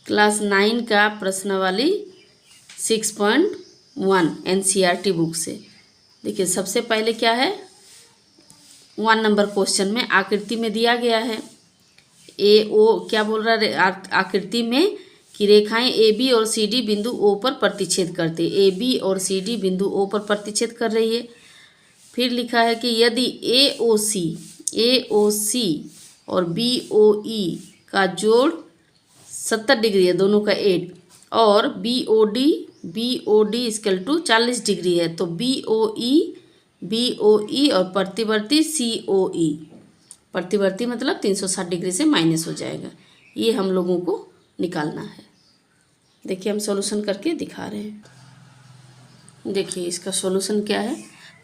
Class 9 का प्रश्नावली 6.1 NCERT book से। देखिए सबसे पहले क्या है, 1 नंबर क्वेश्चन में आकृति में दिया गया है ए ओ, क्या बोल रहा है आकृति में कि रेखाएं ए बी और सी डी बिंदु ओ पर प्रतिच्छेद करते, ए बी और सी डी बिंदु ओ पर प्रतिच्छेद कर रही है। फिर लिखा है कि यदि ए ओ सी और बी ओ ई का जोड़ 70 डिग्री है, दोनों का एड, और B O D equal to 40 degree है, तो बी ओ ई और प्रतिवर्ती सी ओ ई, प्रतिवर्ती मतलब 360 डिग्री से माइनस हो जाएगा। ये हम लोगों को निकालना है। देखिए हम सॉल्यूशन करके दिखा रहे हैं। देखिए इसका सॉल्यूशन क्या है,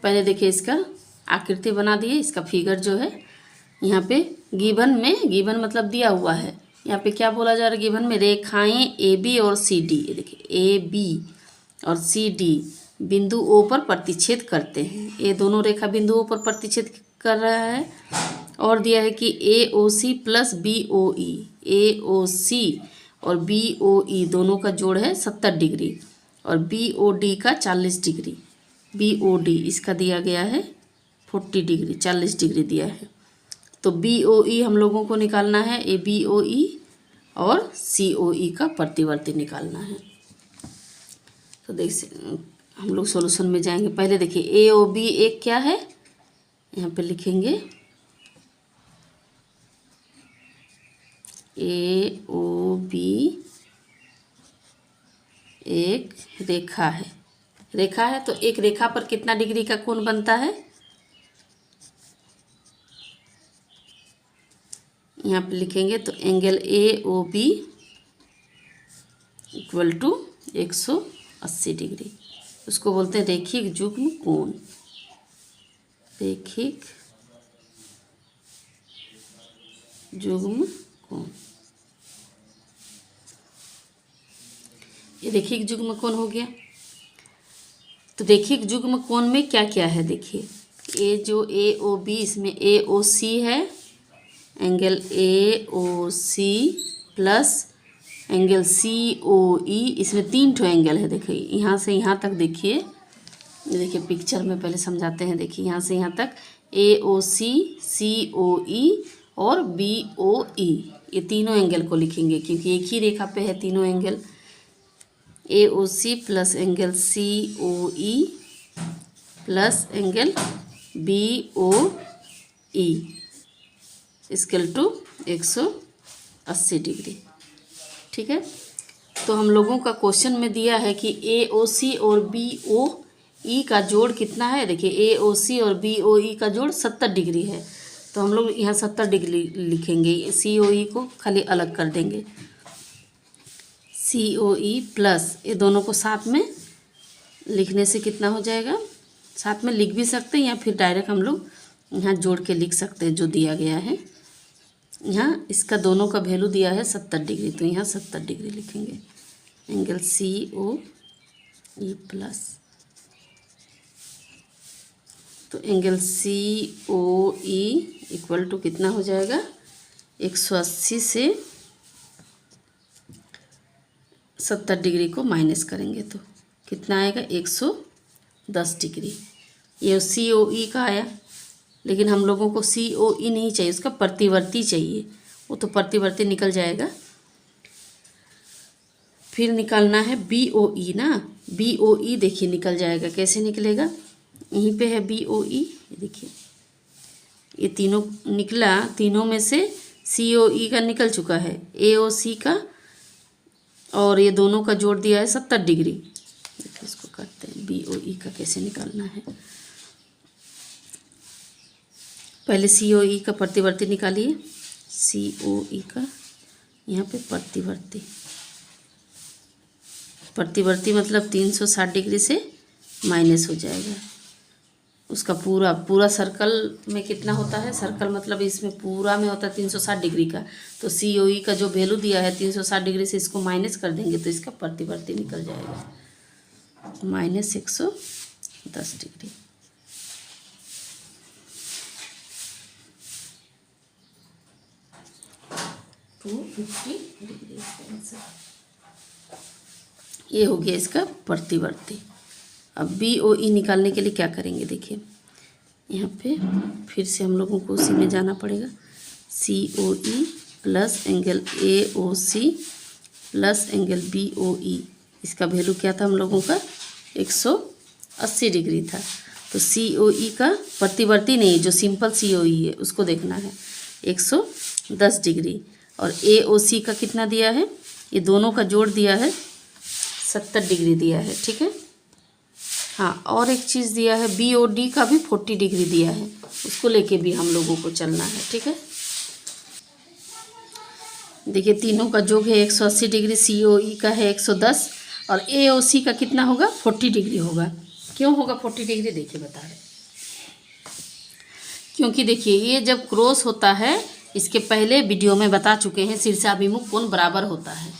पहले देखिए इसका आकृति बना दिए। इसका फिगर जो है यहाँ पे गिवन मतलब दिया हुआ है। यहाँ पे क्या बोला जा रहा है, गिवन में रेखाएं ए बी और सी डी, देखिए ए बी और सी डी बिंदु ओ पर प्रतिच्छेद करते हैं। ये दोनों रेखा बिंदुओं पर प्रतिच्छेद कर रहा है। और दिया है कि ए O C plus B O ई, ए ओ सी और बी ओ ई दोनों का जोड़ है 70 डिग्री और बी ओ डी का 40 डिग्री। बी ओ डी इसका दिया गया है 40 डिग्री, 40 डिग्री दिया है। तो बी ओ ई हम लोगों को निकालना है, ए बी ओ ई और सी ओ ई का प्रतिवर्ती निकालना है। तो देखिए हम लोग सॉल्यूशन में जाएंगे। पहले देखिए ए ओ बी एक क्या है, यहाँ पे लिखेंगे ए ओ बी एक रेखा है, तो एक रेखा पर कितना डिग्री का कोण बनता है, यहाँ पे लिखेंगे। तो angle A O B equal to 180 degree, उसको बोलते हैं रेखिक युग्म कोण। रेखिक युग्म कोण, ये रेखिक युग्म कोण हो गया। तो रेखिक युग्म कोण में क्या क्या है, देखिए ये जो ए ओ बी, इसमें ए ओ सी है, angle A O C plus angle C O E, इसमें 3 ठो एंगल है। देखिए यहाँ से यहाँ तक, देखिए पिक्चर में पहले समझाते हैं। देखिए यहाँ से यहाँ तक ए ओ सी ओ ई और बी ओ ई, ये तीनों एंगल को लिखेंगे क्योंकि एक ही रेखा पे है तीनों angle. A O C plus angle C O E plus angle B O E equal to 180 degree. ठीक है, तो हम लोगों का क्वेश्चन में दिया है कि ए ओ सी और बी ओ ई का जोड़ कितना है। देखिए ए ओ सी और बी ओ ई का जोड़ 70 डिग्री है, तो हम लोग यहाँ 70 डिग्री लिखेंगे। सी ओ ई को खाली अलग कर देंगे। सी ओ ई प्लस ये दोनों को साथ में लिखने से कितना हो जाएगा, साथ में लिख भी सकते हैं या फिर डायरेक्ट हम लोग यहाँ जोड़ के लिख सकते हैं जो दिया गया है। यहाँ इसका दोनों का वैल्यू दिया है 70 डिग्री, तो यहाँ 70 डिग्री लिखेंगे। Angle C O E plus, तो angle C O E equal to कितना हो जाएगा, 180 से 70 डिग्री को माइनस करेंगे तो कितना आएगा, 110 डिग्री। ये सी ओ ई का आया, लेकिन हम लोगों को सी ओ ई नहीं चाहिए, उसका प्रतिवर्ती चाहिए। वो तो प्रतिवर्ती निकल जाएगा। फिर निकालना है बी ओ ई ना, बी ओ ई देखिए निकल जाएगा। कैसे निकलेगा, यहीं पे है बी ओ ई, देखिए ये तीनों निकला, तीनों में से सी ओ ई का निकल चुका है, ए ओ सी का, और ये दोनों का जोड़ दिया है 70 डिग्री। देखिए इसको करते हैं, बी ओ ई का कैसे निकालना है। पहले सी ओ ई का प्रतिवर्ती निकालिए, सी ओ ई का यहाँ पे प्रतिवर्ती मतलब 360 डिग्री से माइनस हो जाएगा। उसका पूरा सर्कल में कितना होता है, सर्कल मतलब इसमें पूरा में होता है 360 डिग्री का, तो सी ओ ई का जो वैल्यू दिया है 360 डिग्री से इसको माइनस कर देंगे तो इसका प्रतिवर्ती निकल जाएगा माइनस 110 डिग्री। 250 डिग्री इसका आंसर। ये हो गया इसका प्रतिवर्ती। अब बी ओ ई निकालने के लिए क्या करेंगे, देखिए यहाँ पे फिर से हम लोगों को उसी में जाना पड़ेगा। C O E plus angle A O C plus angle B O E, इसका वैल्यू क्या था हम लोगों का 180 डिग्री था। तो सी ओ ई का प्रतिवर्ती नहीं, जो सिंपल सी ओ ई है उसको देखना है 110 डिग्री। और ए ओ सी का कितना दिया है, ये दोनों का जोड़ दिया है 70 डिग्री दिया है, ठीक है। हाँ, और एक चीज़ दिया है बी ओ डी का भी 40 डिग्री दिया है, उसको लेके भी हम लोगों को चलना है, ठीक है। देखिए तीनों का जोड़ है 180 डिग्री, सी ओ ई का है 110 और ए ओ सी का कितना होगा 40 डिग्री होगा। क्यों होगा 40 डिग्री, देखिए बता रहे, क्योंकि देखिए ये जब क्रॉस होता है, इसके पहले वीडियो में बता चुके हैं शीर्षाभिमुख कोण बराबर होता है,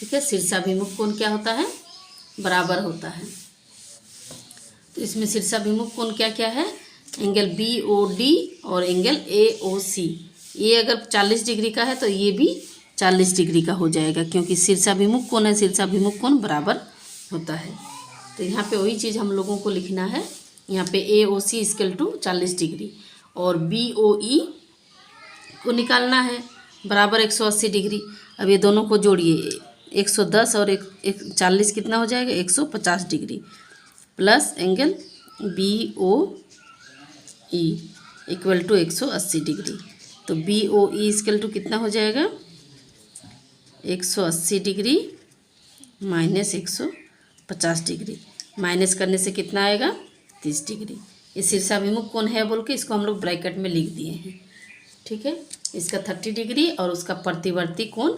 ठीक है। शीर्षाभिमुख कोण क्या होता है, बराबर होता है। तो इसमें शीर्षाभिमुख कोण क्या क्या है, एंगल बी ओ डी और एंगल ए ओ सी। ये अगर 40 डिग्री का है तो ये भी 40 डिग्री का हो जाएगा, क्योंकि शीर्षाभिमुख कोण है, शीर्षाभिमुख कोण बराबर होता है। तो यहाँ पे वही चीज़ हम लोगों को लिखना है, यहाँ पे ए O C equal to 40 degree और बी ओ ई को निकालना है बराबर 180 डिग्री। अब ये दोनों को जोड़िए, 110 और एक 40 कितना हो जाएगा 150 degree plus angle B O E equal to 180 degree. तो B O E equal to कितना हो जाएगा 180 डिग्री माइनस 150 डिग्री, माइनस करने से कितना आएगा 30 डिग्री। ये शीर्षाभिमुख कोण है बोल के इसको हम लोग ब्रैकेट में लिख दिए हैं, ठीक है। इसका 30 डिग्री और उसका प्रतिवर्ती कोण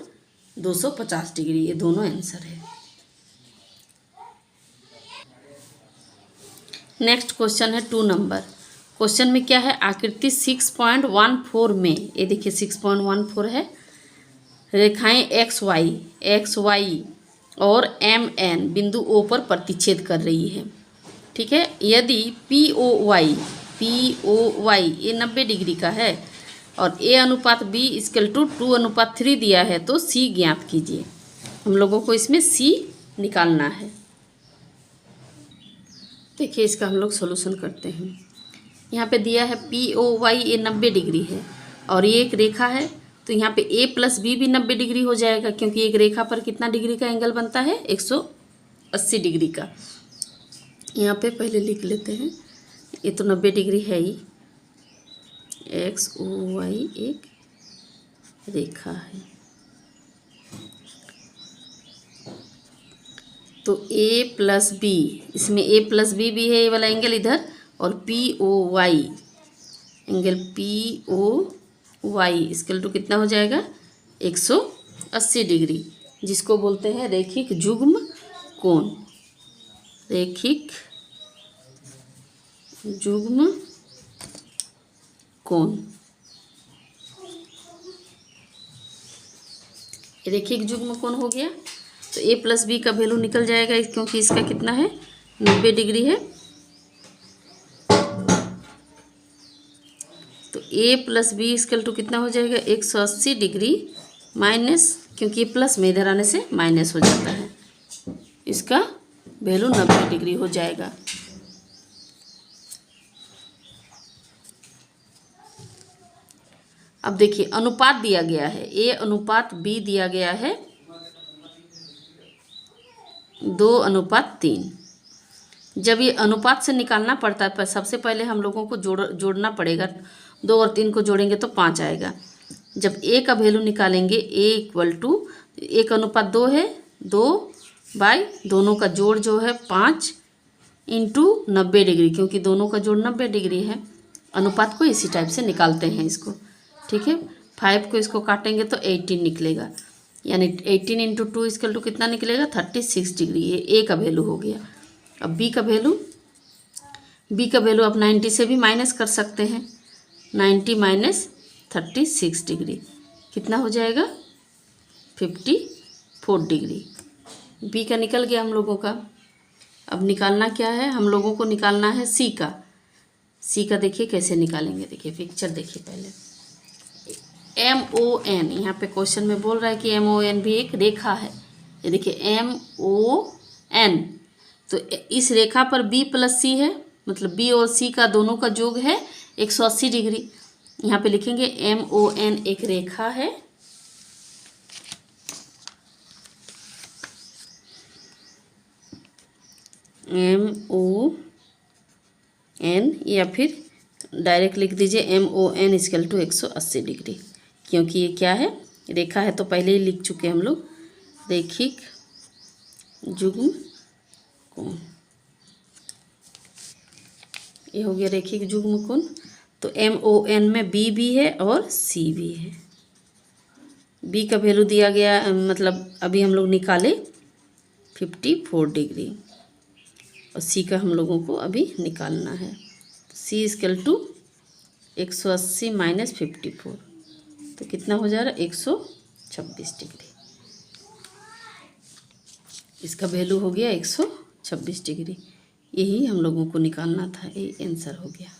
250 डिग्री, ये दोनों आंसर है। नेक्स्ट क्वेश्चन है 2 नंबर। क्वेश्चन में क्या है, आकृति 6.14 में, ये देखिए 6.14 है, रेखाएं एक्स वाई और एम एन बिंदु ओ पर प्रतिच्छेद कर रही है, ठीक है। यदि पी ओ वाई ये 90 डिग्री का है और ए अनुपात बी इक्वल टू 2:3 दिया है, तो सी ज्ञात कीजिए। हम लोगों को इसमें सी निकालना है। देखिए इसका हम लोग सॉल्यूशन करते हैं। यहाँ पे दिया है पी ओ वाई, ये 90 डिग्री है और ये एक रेखा है, तो यहाँ पे ए प्लस बी भी 90 डिग्री हो जाएगा, क्योंकि एक रेखा पर कितना डिग्री का एंगल बनता है 180 डिग्री का। यहाँ पे पहले लिख लेते हैं, ये तो 90 डिग्री है ही, एक्स ओ वाई एक रेखा है, तो ए प्लस बी, इसमें ए प्लस बी भी है ये वाला एंगल इधर, और P O Y angle P O Y equal to कितना हो जाएगा 180 डिग्री, जिसको बोलते हैं रैखिक युग्म कोण। रैखिक युग्म कोण, रैखिक युग्म कोण हो गया। तो ए प्लस बी का वैल्यू निकल जाएगा, क्योंकि इसका कितना है 90 डिग्री है, तो ए प्लस बी इक्वल टू कितना हो जाएगा 180 डिग्री माइनस, क्योंकि ये प्लस में इधर आने से माइनस हो जाता है, इसका वैल्यू 90 डिग्री हो जाएगा। अब देखिए अनुपात दिया गया है, ए अनुपात बी दिया गया है 2:3। जब ये अनुपात से निकालना पड़ता है, पर सबसे पहले हम लोगों को जोड़ना पड़ेगा, 2 और 3 को जोड़ेंगे तो 5 आएगा। जब ए का वैल्यू निकालेंगे, ए इक्वल टू 1:2 है, 2 बाई दोनों का जोड़ जो है 5 इंटू 90 डिग्री, क्योंकि दोनों का जोड़ 90 डिग्री है। अनुपात को इसी टाइप से निकालते हैं इसको, ठीक है। 5 को इसको काटेंगे तो 18 निकलेगा, यानी 18 इंटू 2 इक्वल टू कितना निकलेगा 36 डिग्री। ये ए का वैल्यू हो गया। अब बी का वैल्यू आप 90 से भी माइनस कर सकते हैं, 90 माइनस 36 डिग्री कितना हो जाएगा 54 डिग्री। बी का निकल गया हम लोगों का। अब निकालना क्या है, हम लोगों को निकालना है सी का। सी का देखिए कैसे निकालेंगे, देखिए पिक्चर देखिए पहले। MON, यहाँ पे क्वेश्चन में बोल रहा है कि MON भी एक रेखा है। ये देखिए MON एन, तो इस रेखा पर बी प्लस सी है, मतलब बी और सी का दोनों का योग है 180 डिग्री। यहाँ पे लिखेंगे MON एक रेखा है, MON, या फिर डायरेक्ट लिख दीजिए MON इक्वल टू 180 डिग्री, क्योंकि ये क्या है, रेखा है, तो पहले ही लिख चुके हम लोग, रैखिक युग्म कोण। ये हो गया रैखिक युग्म कोण। तो MON में B भी है और C भी है। B का वैल्यू दिया गया, मतलब अभी हम लोग निकाले 54 डिग्री, और C का हम लोगों को अभी निकालना है। C इक्वल टू 180 माइनस 54, तो कितना हो जा रहा है 126 डिग्री। इसका वैल्यू हो गया 126 डिग्री। यही हम लोगों को निकालना था, ये आंसर हो गया।